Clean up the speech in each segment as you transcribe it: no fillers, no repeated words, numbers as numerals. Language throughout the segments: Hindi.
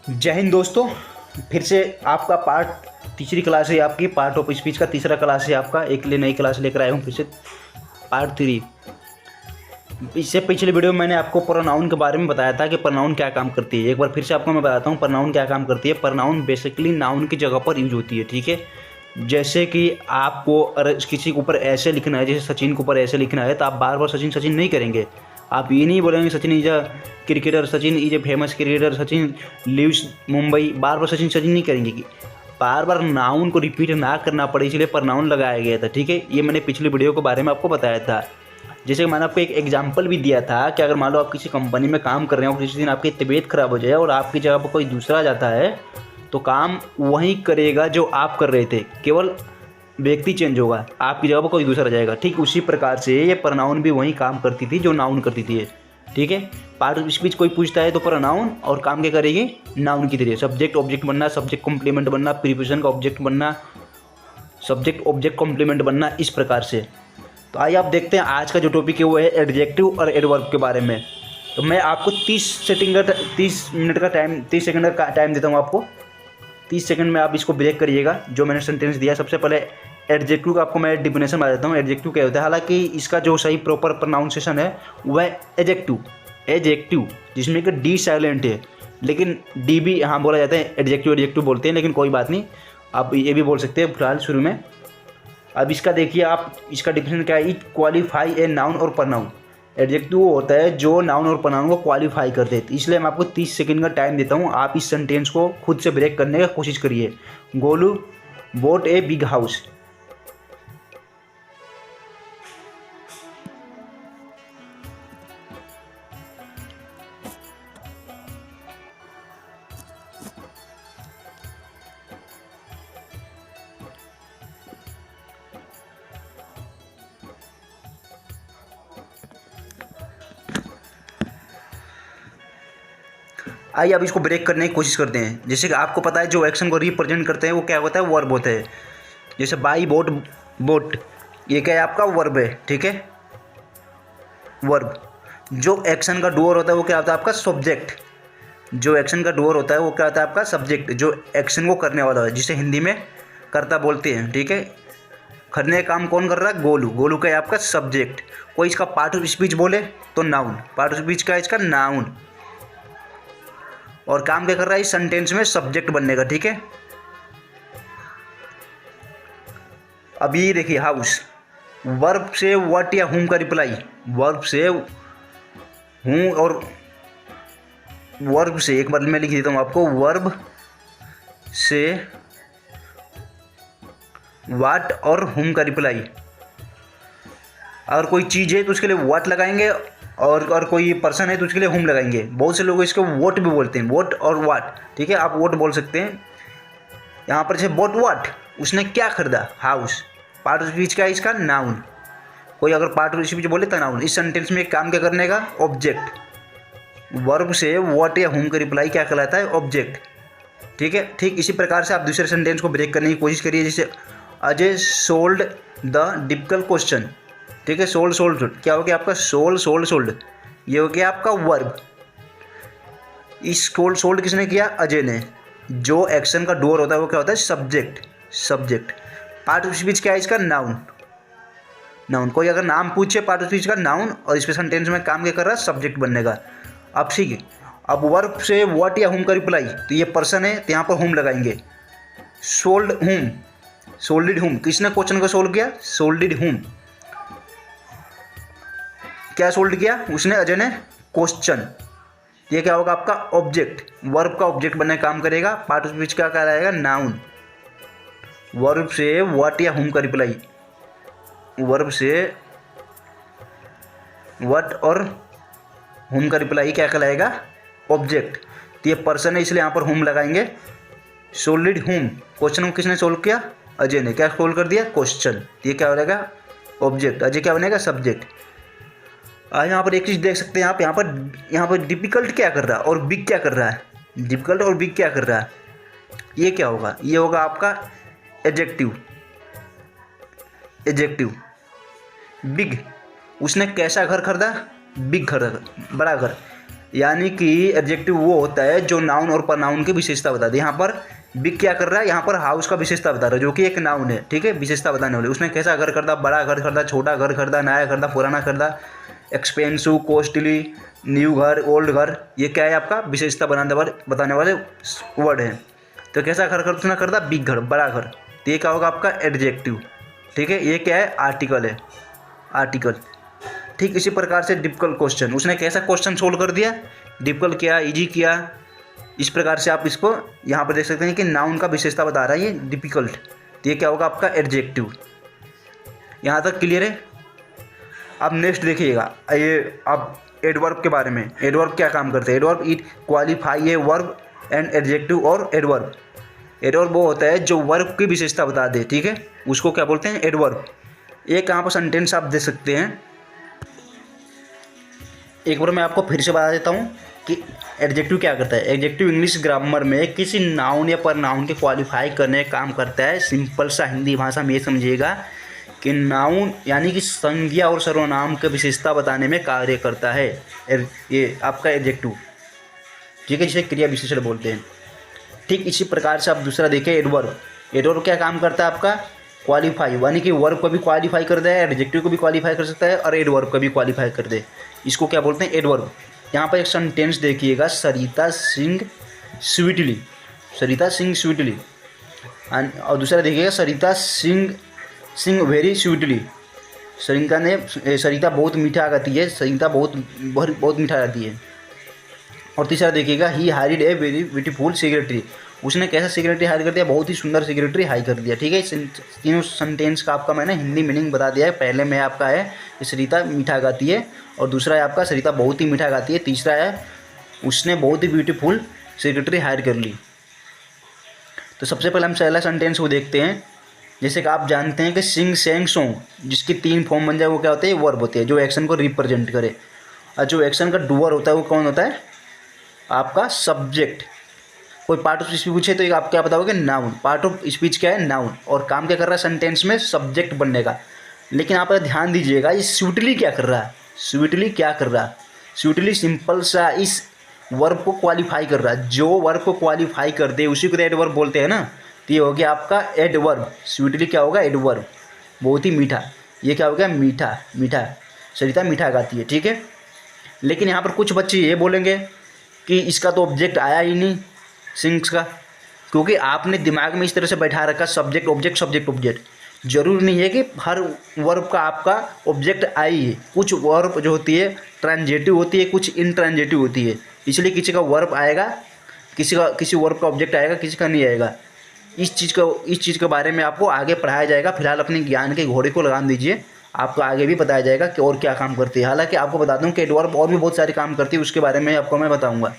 जय हिंद दोस्तों। फिर से आपका पार्ट तीसरी क्लास है, आपकी पार्ट ऑफ स्पीच का तीसरा क्लास है आपका। एक लिए नई क्लास लेकर आया हूँ फिर से, पार्ट 3। इससे पिछले वीडियो में मैंने आपको प्रोनाउन के बारे में बताया था कि प्रोनाउन क्या काम करती है। एक बार फिर से आपको मैं बताता हूँ प्रोनाउन क्या काम करती है। प्रोनाउन बेसिकली नाउन की जगह पर यूज होती है, ठीक है। जैसे कि आपको अगर किसी के ऊपर ऐसे लिखना है, जैसे सचिन के ऊपर ऐसे लिखना है, तो आप बार बार सचिन सचिन नहीं करेंगे। आप ये नहीं बोलेंगे Sachin is a cricketer, Sachin is a famous cricketer, Sachin lives Mumbai. बार बार सचिन सचिन नहीं करेंगे कि बार बार नाउन को रिपीट ना करना पड़े, इसलिए प्रोनाउन लगाया गया था, ठीक है। ये मैंने पिछले वीडियो के बारे में आपको बताया था। जैसे कि मैंने आपको एक एग्जांपल भी दिया था कि अगर मान लो आप किसी कंपनी में काम कर रहे हो, किसी दिन आपकी तबीयत खराब हो जाए और आपकी जगह पर कोई दूसरा आ जाता है, तो काम वही करेगा जो आप कर रहे थे, केवल व्यक्ति चेंज होगा, आपकी जगह पर कोई दूसरा आ जाएगा। ठीक उसी प्रकार से ये प्रोनाउन भी वही काम करती थी जो नाउन करती थी, ठीक है। पार्ट ऑफ स्पीच कोई पूछता है तो प्रोनाउन और काम क्या करेगी, नाउन की तरह। सब्जेक्ट ऑब्जेक्ट बनना, सब्जेक्ट कॉम्प्लीमेंट बनना, प्रीपोजिशन का ऑब्जेक्ट बनना, सब्जेक्ट ऑब्जेक्ट कॉम्प्लीमेंट बनना, इस प्रकार से। तो आइए आप देखते हैं आज का जो टॉपिक है वो है एडजेक्टिव और एडवर्ब के बारे में। तो मैं आपको 30 मिनट का टाइम, 30 सेकंड का टाइम देता हूँ आपको। 30 सेकंड में आप इसको ब्रेक करिएगा जो मैंने सेंटेंस दिया। सबसे पहले एडजेक्टिव का आपको मैं डिफिनेशन बता देता हूँ। एडजेक्टिव क्या होता है, हालांकि इसका जो सही प्रॉपर प्रोनाउंसिएशन है वह एडजेक्टिव, एडजेक्टिव जिसमें कि डी साइलेंट है, लेकिन डी भी यहाँ बोला जाता है, एडजेक्टिव एडजेक्टिव बोलते हैं, लेकिन कोई बात नहीं, आप ये भी बोल सकते हैं फिलहाल शुरू में। अब इसका देखिए आप, इसका डिफिनेशन क्या है, इट क्वालिफाई ए नाउन और प्रोनाउन। एडजेक्टिव वो होता है जो नाउन और प्रोनाउन को क्वालिफाई कर देते, इसलिए मैं आपको 30 सेकंड का टाइम देता हूँ। आप इस सेंटेंस को खुद से ब्रेक करने का कोशिश करिए। Golu boat a big house. आइए अब इसको ब्रेक करने की कोशिश करते हैं। जैसे कि आपको पता है जो एक्शन को रिप्रेजेंट करते हैं वो क्या होता है, वर्ब होता है। जैसे बाई बोट, बोट ये क्या है, आपका वर्ब है, ठीक है, वर्ब। जो एक्शन का डूअर होता है वो क्या होता है, आपका सब्जेक्ट। जो एक्शन का डूअर होता है वो क्या होता है, आपका सब्जेक्ट, जो एक्शन को करने वाला है, जिसे हिंदी में कर्ता बोलते हैं, ठीक है। करने का काम कौन कर रहा है, गोलू। गोलू का है आपका सब्जेक्ट। कोई इसका पार्ट ऑफ स्पीच बोले तो नाउन, पार्ट ऑफ स्पीच का है इसका नाउन। और काम क्या कर रहा है इस सेंटेंस में, सब्जेक्ट बनने का, ठीक है। अभी देखिए हाउस, वर्ब से व्हाट या हुम का रिप्लाई, वर्ब से हूँ और वर्ब से, एक बार मैं लिख देता हूँ आपको, वर्ब से व्हाट और हुम का रिप्लाई। अगर कोई चीज़ है तो उसके लिए व्हाट लगाएंगे, और कोई पर्सन है तो उसके लिए हुम लगाएंगे। बहुत से लोग इसको वोट भी बोलते हैं, वोट और वाट, ठीक है, आप वोट बोल सकते हैं। यहाँ पर जैसे वोट वाट, उसने क्या खरीदा, हाउस। पार्ट ऑफ स्पीच का है इसका नाउन। कोई अगर पार्ट ऑफ स्पीच बोले तो नाउन। इस सेंटेंस में काम क्या करने का, ऑब्जेक्ट। वर्ब से व्हाट या हुम का रिप्लाई क्या कहलाता है, ऑब्जेक्ट, ठीक है। ठीक इसी प्रकार से आप दूसरे सेंटेंस को ब्रेक करने की कोशिश करिए। जैसे Ajay sold the difficult question, ठीक है। सोल्ड, सोल्ड क्या हो गया आपका, सोल्ड सोल्ड सोल्ड, ये हो गया आपका वर्ब। इस सोल्ड सोल्ड किसने किया, अजय ने। जो एक्शन का डूअर होता है वो क्या होता है, subject, subject. Part of speech क्या है इसका, नाउन, नाउन। कोई अगर नाम पूछे पार्ट ऑफ स्पीच का नाउन, और इस पे सेंटेंस में काम क्या कर रहा है, सब्जेक्ट बनने का। अब ठीक है, अब वर्ब से व्हाट या हुम का रिप्लाई, तो ये पर्सन है तो यहाँ पर हुम लगाएंगे। सोल्ड हुम, सोल्डेड हुम, किसने क्वेश्चन को सोल्व किया, सोल्डेड हुम। क्या सोल्ड किया उसने, अजय ने, क्वेश्चन। ये क्या होगा आपका, ऑब्जेक्ट, वर्ब का ऑब्जेक्ट बनने का काम करेगा। पार्ट ऑफ स्पीच का क्या रहेगा, नाउन। वर्ब से व्हाट या हुम का रिप्लाई, वर्ब से व्हाट और हुम का रिप्लाई क्या कहलाएगा, ऑब्जेक्ट। तो ये पर्सन है इसलिए यहाँ पर हुम लगाएंगे। सोल्डेड हुम, क्वेश्चन को किसने सोल्व किया, अजय ने। क्या सोल्व कर दिया, क्वेश्चन। ये क्या बनेगा, ऑब्जेक्ट। अजय क्या बनेगा, सब्जेक्ट। आज यहाँ पर एक चीज़ देख सकते हैं आप, यहाँ पर डिफिकल्ट क्या कर रहा है और बिग क्या कर रहा है, डिफिकल्ट और बिग क्या कर रहा है, ये क्या होगा, ये होगा आपका एडजेक्टिव, एडजेक्टिव। बिग, उसने कैसा घर खरीदा, बिग घर, बड़ा घर। यानी कि एडजेक्टिव वो होता है जो नाउन और प्रनाउन की विशेषता बता दे। यहाँ पर बिग क्या कर रहा है, यहाँ पर हाउस का विशेषता बता रहा है जो कि एक नाउन है, ठीक है, विशेषता बताने वाली। उसने कैसा घर खरीदा, बड़ा घर खरीदा, छोटा घर खरीदा, नया खरीदा, पुराना खरीदा, एक्सपेंसिव, कॉस्टली, न्यू घर, ओल्ड घर, ये क्या है आपका विशेषता बताने वाले वर्ड है। तो कैसा घर उसने खरीदा, बिग घर, बड़ा घर, तो ये क्या होगा आपका एडजेक्टिव, ठीक है। ये क्या है, आर्टिकल है, आर्टिकल। ठीक इसी प्रकार से डिफिकल्ट क्वेश्चन, उसने कैसा क्वेश्चन सोल्व कर दिया, डिफिकल्ट किया, इजी किया, इस प्रकार से आप इसको यहाँ पर देख सकते हैं कि नाउन का विशेषता बता रहा है ये डिफिकल्ट, तो ये क्या होगा आपका एडजेक्टिव। यहाँ तक क्लियर है। अब नेक्स्ट देखिएगा, ये अब एडवर्ब के बारे में। एडवर्ब क्या काम करते हैं, adverb it qualify a verb and adjective और एडवर्ब। एडवर्ब वो होता है जो वर्ब की विशेषता बता दे, ठीक है, उसको क्या बोलते हैं, एडवर्ब। एक यहाँ पर सेंटेंस आप दे सकते हैं, एक बार मैं आपको फिर से बता देता हूँ कि एडजेक्टिव क्या करता है। एडजेक्टिव इंग्लिश ग्रामर में किसी नाउन या प्रनाउन के क्वालिफाई करने का काम करता है। सिंपल सा हिंदी भाषा में ये समझिएगा कि नाउन यानी कि संज्ञा और सर्वनाम की विशेषता बताने में कार्य करता है ये आपका एडजेक्टिव, ठीक है, जिसे क्रिया विशेषण बोलते हैं। ठीक इसी प्रकार से आप दूसरा देखें, एडवर्ब। एडवर्ब क्या काम करता है आपका, क्वालिफाई, यानी कि वर्ब को भी क्वालिफाई कर दे, एडजेक्टिव को भी क्वालिफाई कर सकता है और एडवर्ब को भी क्वालिफाई कर दे, इसको क्या बोलते हैं, एडवर्ब। यहाँ पर एक सेंटेंस देखिएगा, सरिता सिंह स्वीटली, सरिता सिंह स्वीटली, और दूसरा देखिएगा, सरिता सिंह वेरी स्वीटली, सरिता बहुत मीठा गाती है, सरिता बहुत मीठा गाती है। और तीसरा देखिएगा, ही hired a very beautiful secretary, उसने कैसा सेक्रेटरी हायर कर दिया, बहुत ही सुंदर सेक्रेटरी हायर कर दिया, ठीक है। तीनों सेंटेंस का आपका मैंने हिंदी मीनिंग बता दिया है। पहले में आपका है कि सरिता मीठा गाती है, और दूसरा है आपका सरिता बहुत ही मीठा गाती है, तीसरा है उसने बहुत ही ब्यूटीफुल सेक्रेटरी हायर कर ली। तो सबसे पहले हम पहला सेंटेंस को देखते हैं। जैसे कि आप जानते हैं कि सिंग सेंग सॉन्ग, जिसकी 3 फॉर्म बन जाए वो क्या होते हैं, वर्ब होते हैं जो एक्शन को रिप्रेजेंट करे, और जो एक्शन का डूअर होता है वो कौन होता है, आपका सब्जेक्ट। कोई पार्ट ऑफ स्पीच पूछे तो आप क्या बताओगे, नाउन। पार्ट ऑफ स्पीच क्या है, नाउन, और काम क्या कर रहा है सेंटेंस में, सब्जेक्ट बनने का। लेकिन आप ध्यान दीजिएगा, ये स्वीटली क्या कर रहा है, स्वीटली क्या कर रहा है, स्वीटली सिंपल सा इस वर्ब को क्वालिफाई कर रहा है। जो वर्ब को क्वालिफाई कर दे उसी को तो एडवर्ब बोलते हैं ना, तो ये हो गया आपका एडवर्ब। स्वीटली क्या होगा, एडवर्ब, बहुत ही मीठा, ये क्या हो गया, मीठा, मीठा, सरिता मीठा गाती है, ठीक है। लेकिन यहाँ पर कुछ बच्चे ये बोलेंगे कि इसका तो ऑब्जेक्ट आया ही नहीं सिंग्स का, क्योंकि आपने दिमाग में इस तरह से बैठा रखा सब्जेक्ट ऑब्जेक्ट सब्जेक्ट ऑब्जेक्ट। जरूरी नहीं है कि हर वर्ब का आपका ऑब्जेक्ट आई है। कुछ वर्ब जो होती है ट्रांजेटिव होती है, कुछ इनट्रांजेटिव होती है, इसलिए किसी का वर्ब आएगा, किसी वर्ब का ऑब्जेक्ट आएगा, किसी का नहीं आएगा। इस चीज़ के बारे में आपको आगे पढ़ाया जाएगा। फिलहाल अपने ज्ञान के घोड़े को लगाम दीजिए, आपको आगे भी बताया जाएगा कि और क्या काम करती है। हालांकि आपको बता दूं कि एडवर्ब और भी बहुत सारे काम करती है, उसके बारे में आपको मैं बताऊंगा।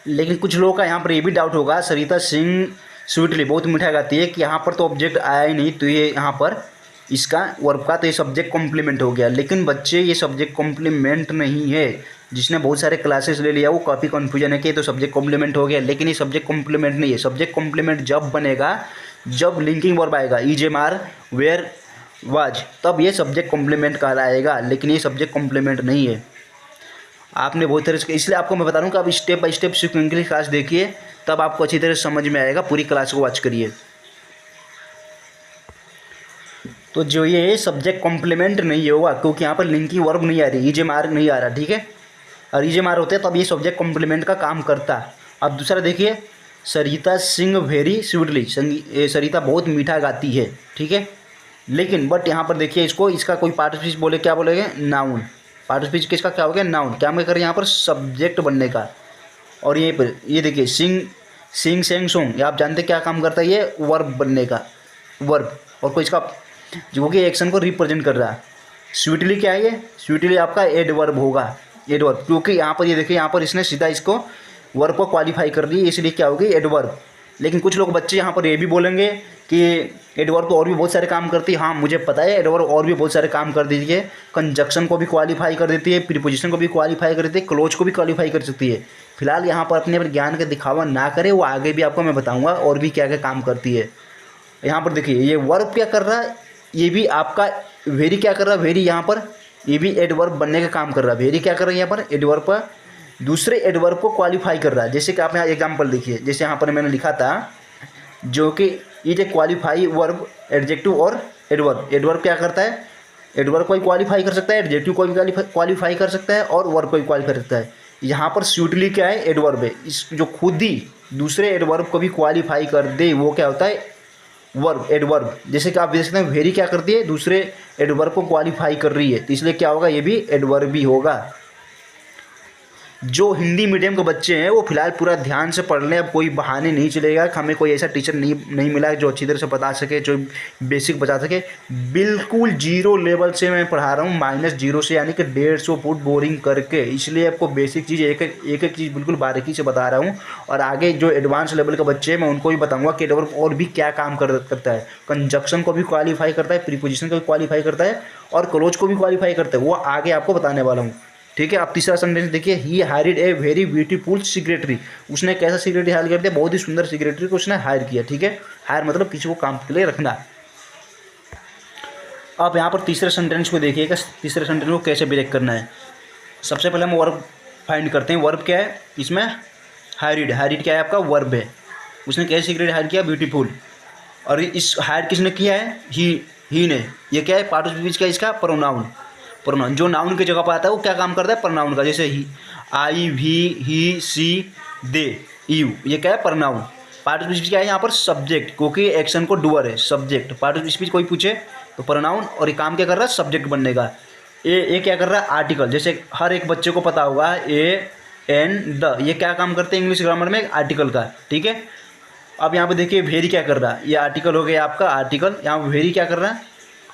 लेकिन कुछ लोगों का यहाँ पर ये भी डाउट होगा, सरिता सिंह स्वीटली बहुत मीठा गाती है, कि यहाँ पर तो ऑब्जेक्ट आया ही नहीं, तो ये यहाँ पर इसका वर्ब का तो ये सब्जेक्ट कॉम्प्लीमेंट हो गया। लेकिन बच्चे ये सब्जेक्ट कॉम्प्लीमेंट नहीं है। जिसने बहुत सारे क्लासेस ले लिया वो काफ़ी कन्फ्यूजन है कि तो सब्जेक्ट कॉम्प्लीमेंट हो गया, लेकिन ये सब्जेक्ट कॉम्प्लीमेंट नहीं है। सब्जेक्ट कॉम्प्लीमेंट जब बनेगा जब लिंकिंग वर्ब आएगा, is am are were was, तब ये सब्जेक्ट कॉम्प्लीमेंट कहलाएगा। लेकिन ये सब्जेक्ट कॉम्प्लीमेंट नहीं है। आपने बहुत तरह से, इसलिए आपको मैं बता रहा हूँ कि आप step by step sequentially class देखिए, तब आपको अच्छी तरह से समझ में आएगा। पूरी क्लास को वॉच करिए। तो जो ये सब्जेक्ट कॉम्प्लीमेंट नहीं होगा क्योंकि यहाँ पर लिंकिंग वर्ब नहीं आ रही, इज एम आर नहीं आ रहा, ठीक है। और इज एम आर होते तब ये सब्जेक्ट कॉम्प्लीमेंट का काम करता। अब दूसरा देखिए, सरिता सिंह वेरी स्वीटली, सरिता बहुत मीठा गाती है, ठीक है। लेकिन बट यहाँ पर देखिए इसका कोई पार्ट ऑफ स्पीच बोले, क्या बोलेंगे, नाउन। पार्ट ऑफ स्पीच किसका क्या हो गया, नाउन। क्या मैं करें यहाँ पर सब्जेक्ट बनने का। और यहीं पर ये देखिए सिंग सेंग सॉन्ग, ये आप जानते क्या काम करता है, ये वर्ब बनने का, वर्ब। और कोई इसका जो कि एक्शन को रिप्रेजेंट कर रहा है। स्वीटली क्या है, ये स्वीटली आपका एडवर्ब होगा, एडवर्ब। क्योंकि यहाँ पर ये देखिए, यहाँ पर इसने सीधा इसको वर्ब को क्वालिफाई कर दी, इसलिए क्या होगी, एडवर्ब। लेकिन कुछ लोग बच्चे यहाँ पर ये भी बोलेंगे कि एडवर्ब तो और भी बहुत सारे काम करती है। हाँ, मुझे पता है एडवर्ब और भी बहुत सारे काम कर देती है। कंजक्शन को भी क्वालिफाई कर देती है, प्रीपोजिशन को भी क्वालिफाई कर देती है, क्लोज को भी क्वालिफाई कर सकती है। फिलहाल यहाँ पर अपने ज्ञान का दिखावा ना करे, वो आगे भी आपको मैं बताऊँगा और भी क्या क्या काम करती है। यहाँ पर देखिए, ये वर्ब क्या कर रहा है, ये भी आपका वेरी क्या कर रहा है, वेरी यहाँ पर ये भी एडवर्ब बनने का काम कर रहा है। वेरी क्या कर रहा है यहाँ पर, एडवर्ब पर दूसरे एडवर्ब को क्वालिफाई कर रहा है। जैसे कि आप यहाँ एग्जाम्पल देखिए, जैसे यहाँ पर मैंने लिखा था जो कि it A qualify verb adjective और एडवर्ब। एडवर्ब क्या करता है, एडवर्ब को क्वालिफाई कर सकता है, एडजेक्टिव को भी क्वालिफाई कर सकता है और वर्ब को भी क्वालिफाई कर सकता है। यहाँ पर सूटली क्या है, एडवर्ब है। इस जो खुद ही दूसरे एडवर्ब को भी क्वालिफाई कर दे वो क्या होता है, वर्ब, एडवर्ब। जैसे कि आप देख सकते हैं वेरी क्या करती है, दूसरे एडवर्ब को क्वालिफाई कर रही है, तो इसलिए क्या होगा, ये भी एडवर्ब ही होगा। जो हिंदी मीडियम के बच्चे हैं वो फिलहाल पूरा ध्यान से पढ़ लें। अब कोई बहाने नहीं चलेगा, हमें कोई ऐसा टीचर नहीं मिला जो अच्छी तरह से बता सके, जो बेसिक बता सके। बिल्कुल जीरो लेवल से मैं पढ़ा रहा हूँ, -0 से, यानी कि 150 फुट बोरिंग करके। इसलिए आपको बेसिक चीज़ एक एक चीज़ बिल्कुल बारीकी से बता रहा हूँ। और आगे जो एडवांस लेवल के बच्चे हैं मैं उनको भी बताऊँगा कि एडवर्ब और भी क्या काम करता है। कंजक्शन को भी क्वालिफाई करता है, प्रीपोजिशन को भी क्वालिफाई करता है और क्लोज को भी क्वालिफाई करता है। वो आगे आपको बताने वाला हूँ, ठीक है। अब तीसरा सेंटेंस देखिए, ही hired a very beautiful secretary. उसने कैसा सेक्रेटरी हायर कर दिया, बहुत ही सुंदर सेक्रेटरी को उसने हायर किया, ठीक है। हायर मतलब किसी को काम के लिए रखना। अब यहाँ पर तीसरे सेंटेंस को देखिएगा, तीसरे सेंटेंस को कैसे ब्रेक करना है। सबसे पहले हम वर्ब फाइंड करते हैं। वर्ब क्या है इसमें, हायर्ड। हायर्ड क्या है आपका, वर्ब है। उसने कैसे सेक्रेटरी हायर किया, ब्यूटीफुल। और इस हायर किसने किया है, ही ने। ये क्या है, पार्ट ऑफ स्पीच का इसका प्रोनाउन। प्रोनाउन जो नाउन की जगह पर आता है वो क्या काम करता है, प्रोनाउन का। जैसे ही, आई, ही, सी, दे, यू, ये क्या है, प्रोनाउन। पार्ट ऑफ स्पीच क्या है यहाँ पर, सब्जेक्ट, क्योंकि एक्शन को डूअर है, सब्जेक्ट। पार्ट ऑफ स्पीच कोई पूछे तो प्रोनाउन, और ये काम क्या कर रहा है, सब्जेक्ट बनने का। ये क्या कर रहा है, आर्टिकल। जैसे हर एक बच्चे को पता होगा ए, एन, द, ये क्या काम करते हैं इंग्लिश ग्रामर में, आर्टिकल का, ठीक है। अब यहाँ पे देखिए वेरी क्या कर रहा है, ये आर्टिकल हो गया आपका, आर्टिकल। यहाँ वेरी क्या कर रहा है,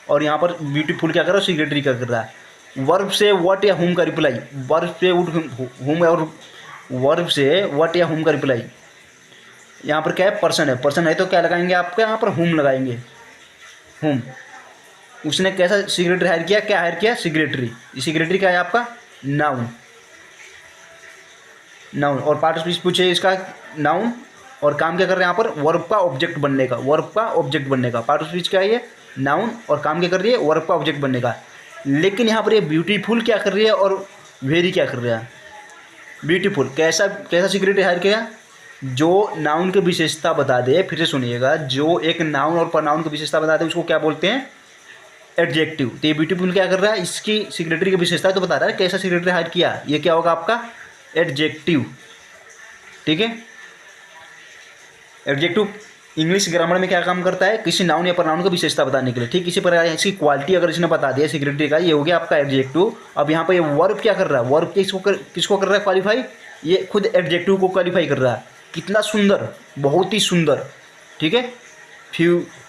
और यहाँ पर ब्यूटीफुल क्या कर रहा है, सेक्रेटरी क्या कर रहा है। वर्ब से व्हाट या हुम का रिप्लाई, वर्ब से हुम, और वर्ब से व्हाट या हुम का रिप्लाई। यहाँ पर क्या है, पर्सन है। पर्सन है तो क्या लगाएंगे आपके यहाँ पर, हुम लगाएंगे, हुम। उसने कैसा सेक्रेटरी हायर किया, क्या हायर किया, सेक्रेटरी। सेक्रेटरी क्या है आपका, नाउन, नाउन। और पार्ट ऑफ स्पीच पूछे इसका, नाउन। और काम क्या कर रहे हैं यहाँ पर, वर्ब का ऑब्जेक्ट बनने का, वर्ब का ऑब्जेक्ट बनने का। पार्ट ऑफ स्पीच क्या है ये, नाउन। और काम क्या कर रही है, वर्ब का ऑब्जेक्ट बनने का। लेकिन यहाँ पर ये ब्यूटीफुल क्या कर रही है और वेरी क्या कर रहा है। ब्यूटीफुल कैसा सेक्रेटरी हायर किया, जो नाउन की विशेषता बता दे। फिर से सुनिएगा, जो एक नाउन और प्रोनाउन की विशेषता बता दे उसको क्या बोलते हैं, एडजेक्टिव। तो ये ब्यूटीफुल क्या कर रहा है, इसकी सेक्रेटरी की विशेषता तो बता रहा है, कैसा सेक्रेटरी हायर किया, ये क्या होगा आपका, एडजेक्टिव, ठीक है। एडजेक्टिव इंग्लिश ग्रामर में क्या काम करता है, किसी नाउन या प्रोनाउन की विशेषता बताने के लिए, ठीक। इसी प्रकार इसकी क्वालिटी अगर इसने बता दिया सेक्रेटरी का, ये हो गया आपका एडजेक्टिव। अब यहाँ पर ये वर्ब क्या कर रहा है, वर्ब किसको कर रहा है, क्वालिफाई, ये खुद एडजेक्टिव को क्वालिफाई कर रहा है। कितना सुंदर, बहुत ही सुंदर, ठीक है।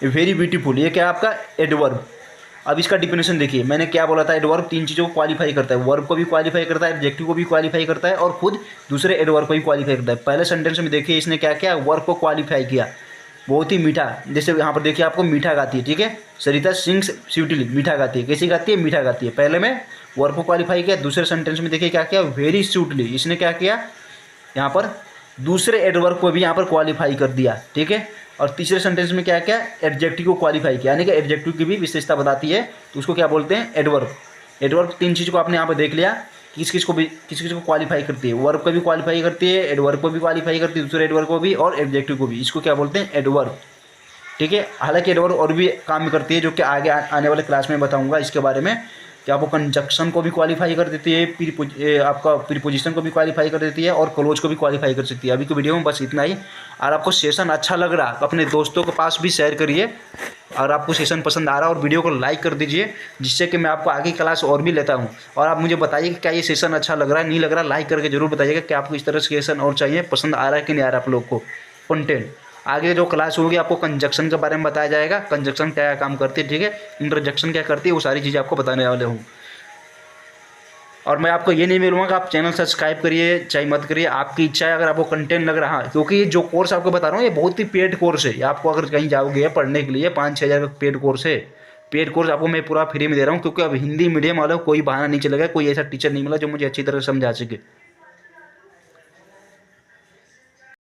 वेरी ब्यूटीफुल, ये क्या है आपका, एडवर्ब। अब इसका डिफिनेशन देखिए, मैंने क्या बोला था, एडवर्ब 3 चीज़ों को क्वालिफाई करता है, वर्ब को भी क्वालिफाई करता है, एडजेक्टिव को भी क्वालिफाई करता है और खुद दूसरे एडवर्ब को भी क्वालिफाई करता है। पहले सेंटेंस में देखिए इसने क्या किया, वर्ब को क्वालिफाई किया, बहुत ही मीठा। जैसे यहाँ पर देखिए आपको मीठा गाती है, ठीक है। सरिता सिंग्स स्वीटली, मीठा गाती है। कैसी गाती है, मीठा गाती है। पहले में वर्ब को क्वालिफाई किया। दूसरे सेंटेंस में देखिए क्या किया, वेरी स्वीटली, इसने क्या किया, यहाँ पर दूसरे एडवर्ब को भी यहाँ पर क्वालिफाई कर दिया, ठीक है। और तीसरे सेंटेंस में क्या किया, एडजेक्टिव को क्वालिफाई किया, यानी कि एडजेक्टिव की भी विशेषता बताती है, तो उसको क्या बोलते हैं, एडवर्ब। एडवर्ब 3 चीज़ को आपने यहाँ पर देख लिया, किस किस को क्वालिफाई करती है, वर्ब को भी क्वालिफाई करती है, एडवर्ब को भी क्वालिफाई करती है, दूसरे एडवर्ब को भी, और एडजेक्टिव को भी। इसको क्या बोलते हैं, एडवर्ब, ठीक है। हालांकि एडवर्ब और भी काम करती है, जो कि आगे आने वाले क्लास में बताऊंगा इसके बारे में, कि आपको कंजक्शन को भी क्वालिफाई कर देती है, आपका प्रीपोजिशन को भी क्वालिफाई कर देती है और क्लोज को भी क्वालिफाई कर सकती है। अभी की वीडियो में बस इतना ही। और आपको सेशन अच्छा लग रहा है अपने दोस्तों के पास भी शेयर करिए, और आपको सेशन पसंद आ रहा है और वीडियो को लाइक कर दीजिए, जिससे कि मैं आपको आगे क्लास और भी लेता हूं। और आप मुझे बताइए कि क्या ये सेशन अच्छा लग रहा है, नहीं लग रहा, लाइक करके जरूर बताइएगा कि आपको इस तरह से सेशन और चाहिए, पसंद आ रहा है कि नहीं आ रहा आप लोग को कंटेंट। आगे जो क्लास होगी आपको कंजक्शन के बारे में बताया जाएगा, कंजक्शन क्या काम करती है, ठीक है, इंटरजेक्शन क्या करती है, वो सारी चीज़ें आपको बताने वाले हूँ। और मैं आपको ये नहीं मिलूँगा कि आप चैनल सब्सक्राइब करिए चाहे मत करिए, आपकी इच्छा है। अगर आपको कंटेंट लग रहा है, क्योंकि ये जो कोर्स आपको बता रहा हूँ ये बहुत ही पेड कोर्स है। आपको अगर कहीं जाओगे पढ़ने के लिए 5-6 हज़ार का पेड कोर्स है। पेड कोर्स आपको मैं पूरा फ्री में दे रहा हूँ, क्योंकि अब हिंदी मीडियम वालों कोई बहाना नहीं चलेगा, कोई ऐसा टीचर नहीं मिला जो मुझे अच्छी तरह समझा सके।